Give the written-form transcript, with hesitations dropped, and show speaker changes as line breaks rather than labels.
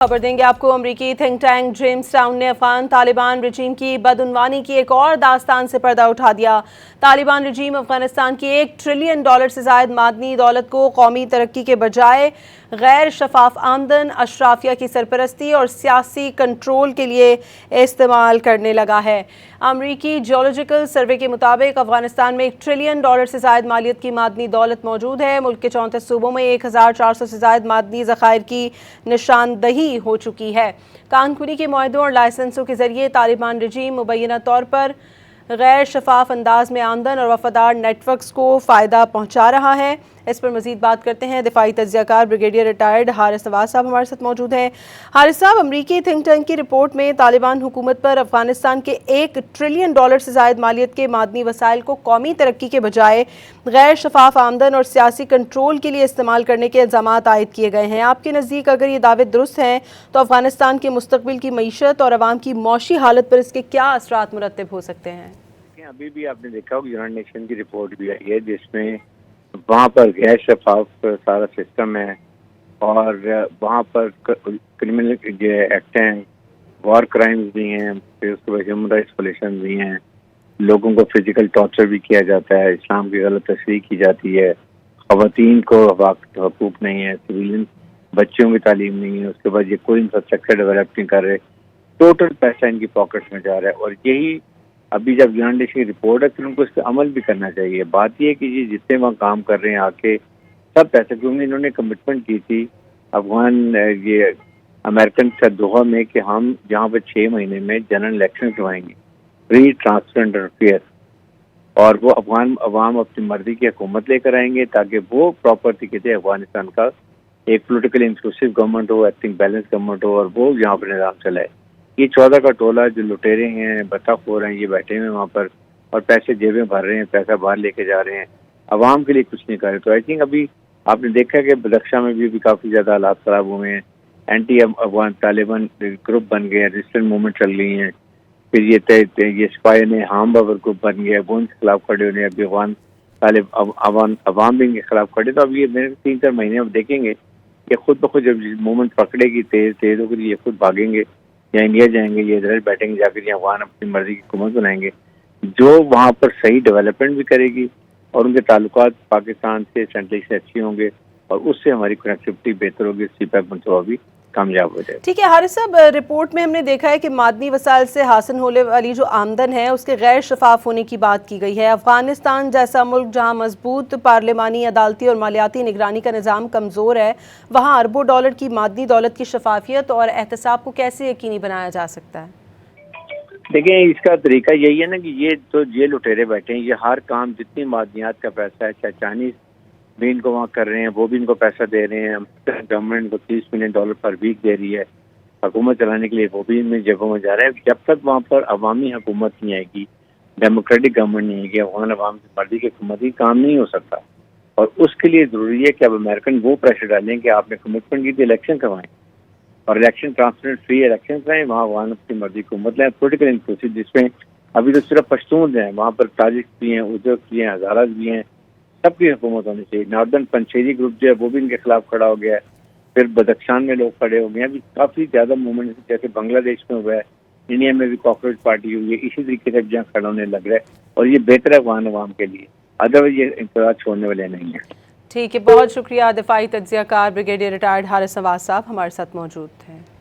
खबर देंगे आपको। अमरीकी थिंक टैंक जेम्स टाउन ने अफगान तालिबान रजीम की बदउनवानी की एक और दास्तान से पर्दा उठा दिया। तालिबान रजीम अफगानिस्तान की $1 ट्रिलियन से जायद मादनी दौलत को कौमी तरक्की के बजाय गैर शफाफ आमदन, अशराफिया की सरपरस्ती और सियासी कंट्रोल के लिए इस्तेमाल करने लगा है। अमरीकी जियोलॉजिकल सर्वे के मुताबिक अफगानिस्तान में $1 ट्रिलियन से जायद मालियत की मादनी दौलत मौजूद है। मुल्क के 34 सूबों में 1400 से जायद मादनी ज़खायर की निशानदही हो चुकी है। कानकुनी के मुआहदों और लाइसेंसों के जरिए तालिबान रजीम मुबैना तौर पर गैर शफाफ अंदाज में आमदन और वफादार नेटवर्क्स को फ़ायदा पहुँचा रहा है। इस पर मज़ीद बात करते हैं। दिफाई तज्ज़ियाकार ब्रिगेडियर रिटायर्ड हारिस नवाज साहब हमारे साथ मौजूद हैं। हारिस साहब, अमरीकी थिंक टैंक की रिपोर्ट में तालिबान हुकूमत पर अफगानिस्तान के $1 ट्रिलियन से जायद मालियत के मादनी वसाइल को कौमी तरक्की के बजाय गैर शफाफ आमदन और सियासी कंट्रोल के लिए इस्तेमाल करने के इल्ज़ामात आयद किए गए हैं। आपके नज़दीक अगर ये दावे दुरुस्त हैं तो अफगानिस्तान के मुस्तकबिल की मईशत और अवाम की मौशी हालत पर इसके क्या असरात मुरतब हो सकते हैं?
अभी भी आपने देखा होगा यूनाइटेड नेशन की रिपोर्ट भी आई है जिसमें वहाँ पर गैर शफाफ सारा सिस्टम है और वहाँ पर क्रिमिनल जो एक्ट हैं, वॉर क्राइम्स भी हैं, फिर उसके बाद ह्यूमन राइट्स वायलेशन भी हैं, लोगों को फिजिकल टॉर्चर भी किया जाता है, इस्लाम की गलत तशरीह की जाती है, ख़वातीन को हकूक़ नहीं है, सिविलियन बच्चों की तालीम नहीं है, उसके बाद ये कोई इंफ्रास्ट्रक्चर डेवलप नहीं कर रहे, टोटल पैसा इनकी पॉकेट्स में जा रहा है। और यही अभी जब यूनाइटेड नेशन की रिपोर्ट है फिर उनको इस पर अमल भी करना चाहिए। बात ये है कि ये जितने वहाँ काम कर रहे हैं आके सब पैसे, क्योंकि इन्होंने कमिटमेंट की थी अफगान ये अमेरिकन से दोहा में कि हम जहाँ पर 6 महीने में जनरल इलेक्शन करवाएंगे, फ्री, ट्रांसपेरेंट और फेयर, और वो अफगान अवाम अपनी मर्जी की हुकूमत लेकर आएंगे ताकि वो प्रॉपर तरीके से अफगानिस्तान का एक पोलिटिकल इंक्लूसिव गवर्नमेंट हो, एक्टिंग बैलेंस गवर्नमेंट हो, और वो यहाँ पर निज़ाम चलाए। ये 14 का टोला जो लुटेरे हैं, बदतखोर हैं, ये बैठे हुए वहाँ पर और पैसे जेबें भर रहे हैं, पैसा बाहर लेके जा रहे हैं, अवाम के लिए कुछ नहीं कर रहे। तो आई थिंक अभी आपने देखा कि बदख्शां में भी काफ़ी ज़्यादा हालात ख़राब हुए हैं, एंटी अफगान तालिबान ग्रुप बन गए हैं, रेजिस्टेंट मूवमेंट चल रही हैं, फिर ये स्पाई ने हाम बाबर ग्रुप बन गया, वो उनके खिलाफ खड़े होने, अभी अफगान अवाम भी इनके खिलाफ खड़े। तो अब ये मेरे 3-4 महीने अब देखेंगे कि खुद ब खुद जब मूवमेंट पकड़ेगी तेज होकर ये खुद भागेंगे या इंडिया जाएंगे, ये इधर बैठेंगे जाकर, या अफगान अपनी मर्जी की हुकूमत बनाएंगे जो वहाँ पर सही डेवलपमेंट भी करेगी और उनके ताल्लुकात पाकिस्तान से, सेंट्रल से अच्छे होंगे और उससे हमारी कनेक्टिविटी बेहतर होगी, सीपैक मनसूबा भी कामयाब हो जाए।
ठीक है हारिस साहब, रिपोर्ट में हमने देखा है कि मादनी वसाइल से हासिल होने वाली जो आमदन है उसके गैर शफाफ होने की बात की गई है। अफगानिस्तान जैसा मुल्क जहां मजबूत पार्लिमानी, अदालती और मालियाती निगरानी का निज़ाम कमज़ोर है, वहां अरबों डॉलर की मादनी दौलत की शफाफियत और एहतसाब को कैसे यकीनी बनाया जा सकता है?
देखिए, इसका तरीका यही है ना कि ये तो ये लुटेरे बैठे हैं, ये हर काम जितनी मादनियात का पैसा है, चाहे चाइनीज भी इनको वहाँ कर रहे हैं, वो भी इनको पैसा दे रहे हैं। गवर्नमेंट को $30 मिलियन पर वीक दे रही है हुकूमत चलाने के लिए, वो भी इन जगहों में जा रहा है। जब तक वहाँ पर अवामी हुकूमत नहीं आएगी, डेमोक्रेटिक गवर्नमेंट नहीं आएगी, अफगान अवाम की मर्जी की हुकूमत ही काम नहीं हो सकता। और उसके लिए ज़रूरी है कि अब अमेरिकन वो प्रेशर डालें कि आपने कमिटमेंट की थी इलेक्शन करवाएं और इलेक्शन ट्रांसपेरेंट फ्री इलेक्शन कराएं, वहाँ अफगान अपनी मर्जी की हुकूमत लाएं, पोलिटिकल इंक्लूसिव, जिसमें अभी तो सिर्फ पश्तून हैं, वहाँ पर ताजिक भी हैं, उज़्बेक भी हैं, हज़ारास भी हैं, सबकी हुकूमत होनी चाहिए। नॉर्दर्न पंचेरी ग्रुप जो है वो भी इनके खिलाफ खड़ा हो गया है, फिर बदख्शान में लोग खड़े हो गए हैं, अभी काफ़ी ज़्यादा मूवमेंट जैसे बांग्लादेश में हुआ है, इंडिया में भी कॉकरोच पार्टी हुई है, इसी तरीके से जहाँ खड़ा होने लग रहा है और ये बेहतर है अफगान अवाम के लिए, अदरवाइज ये इंतजार छोड़ने वाले नहीं है।
ठीक है, बहुत शुक्रिया। दिफाई तज्ज़ियाकार ब्रिगेडियर रिटायर्ड हारिस नवाज साहब हमारे साथ मौजूद थे।